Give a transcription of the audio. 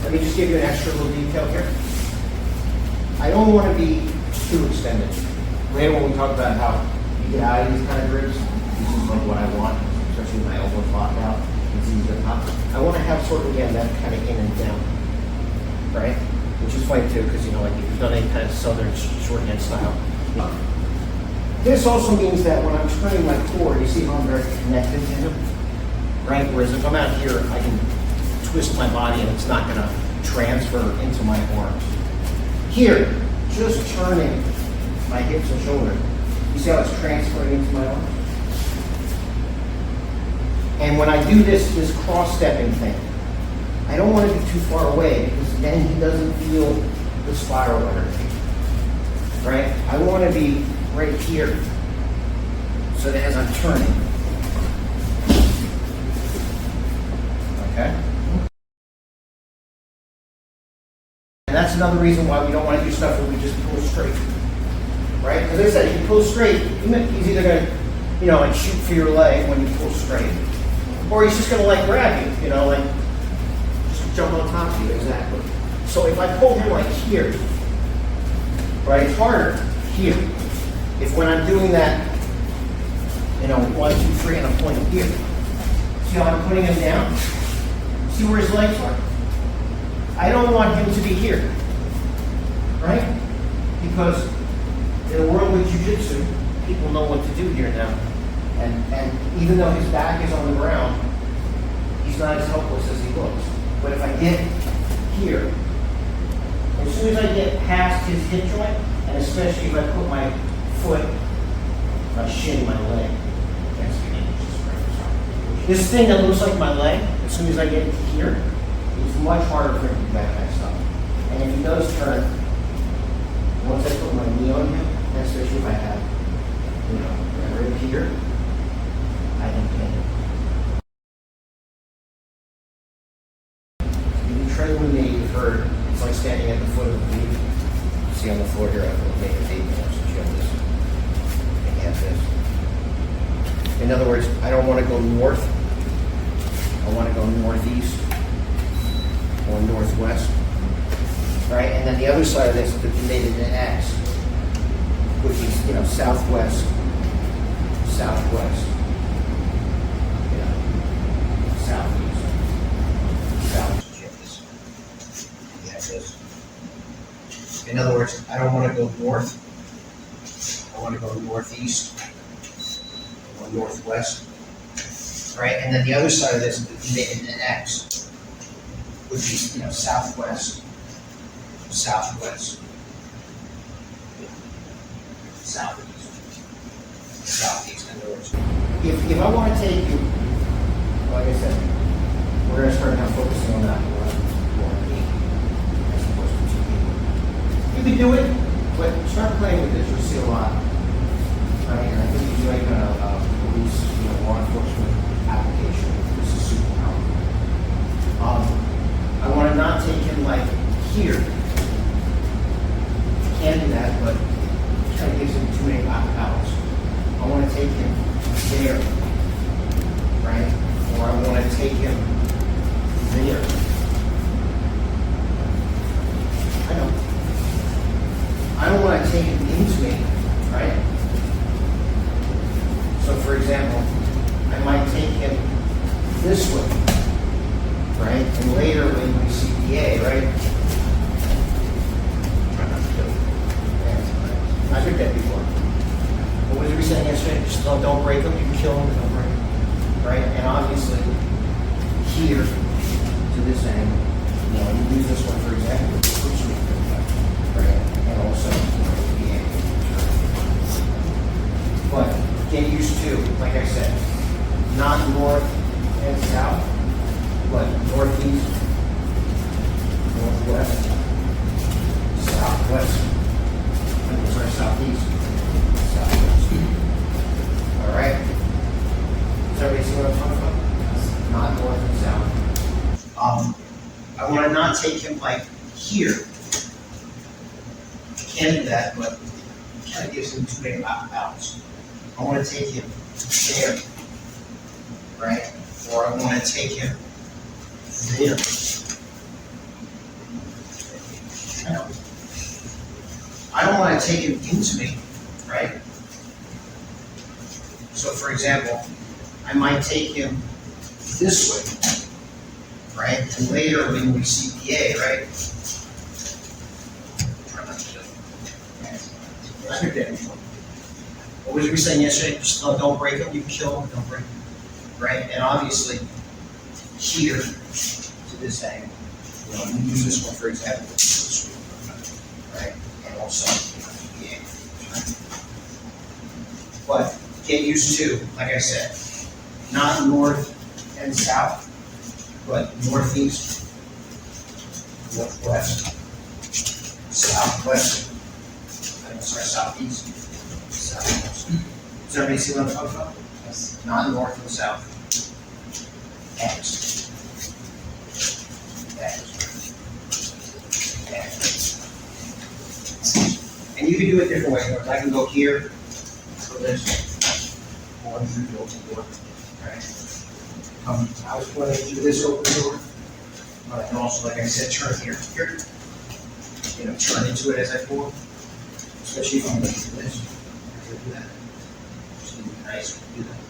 Let me just give you an extra little detail here. I don't want to be too extended. Later when we talk about how you get out of these kind of grips, this is like what I want, especially when my elbows locked out. It's easy to pop. I want to have sort of, again, that kind of in and down, right? Which is funny too, because, you know, like if you've done any kind of southern shorthand style. This also means that when I'm turning my core, you see how I'm very connected to him, right? Whereas if I'm out here, I can twist my body and it's not going to transfer into my arms. Here, just turning my hips and shoulders, you see how it's transferring into my arms? And when I do this cross-stepping thing, I don't want to be too far away because then he doesn't feel the spiral underneath, right? I want to be right here so that as I'm turning, okay? And that's another reason why we don't want to do stuff where we just pull straight, right? As I said, if you pull straight, he's either going to, you know, like shoot for your leg when you pull straight, or he's just going to like grab you, you know, like just jump on top of you, exactly. So if I pull him like here, right, it's harder here. If when I'm doing that, you know, 1, 2, 3, and I'm pointing here, see how I'm putting him down? See where his legs are? I don't want him to be here, right? Because in a world with jiu-jitsu, people know what to do here now. And even though his back is on the ground, he's not as helpless as he looks. But if I get here, as soon as I get past his hip joint, and especially if I put my foot, my shin, my leg, this thing that looks like my leg, as soon as I get here, it's much harder for him to do that kind of stuff. And if he does turn, once I put my knee on him, and especially if I have, you know, right here, I can pin him. If you train with me, you've heard, it's like standing at the foot of the beam. See on the floor here, I've made a tape now, so you have this. And you have this. In other words, I don't want to go north. I want to go northeast or northwest, right? And then the other side of this could be made into an X, which is, you know, southwest, southwest, you know, southeast, southeast. You have this. In other words, I don't want to go north. I want to go northeast or northwest. Right, and then the other side of this would be made into an X, would be, you know, southwest, southwest, southeast, southeast. In other words, if I want to take you, like I said, we're going to start now focusing on that one knee as opposed to 2 people. You can do it, but start playing with this. You'll see a lot. Right, and I think if you like police, you know, law enforcement application, this is super powerful. I want to not take him like here. I can do that, but it kind of gives him too many outs. I want to take him there, right? Or I want to take him there. I know. I don't want to take him into me, right? So for example, I might take him this way, right? And later when we see DA, right? Try not to kill him. Yeah, I did that before. What was we saying yesterday? Just don't break him. You can kill him, but don't break him. Right? And obviously, here to this angle, you know, you use this one for example, right? And also, DA. But get used to, like I said, not north and south, but northeast, northwest, southwest. I'm sorry, southeast, southwest. All right? Does everybody see what I'm talking about? Not north and south. I want to not take him like here. I can do that, but it kind of gives him too many outs. I want to take him there, right? Or I want to take him there. don't want to take him into me, right? So for example, I might take him this way, right? And later when we see PA, right? Try not to kill him. That's your damage. What was we saying yesterday? Just don't break him, you can kill him, don't break him. Right? And obviously, here to this angle. You know, I'm going to use this one for example. Right? And also, yeah. But get used to, like I said, not north and south, but northeast, northwest, southwest, southeast, southwest. Does everybody see what I'm talking about? Yes. Not north and south. X. And you can do it different ways. I can go here for this. One through the open door. Right. I was pointing through this open door. But I can also, like I said, turn here. Here. You know, turn into it as I pull. Especially if I'm looking for this. I can do that. Just nice. Do that.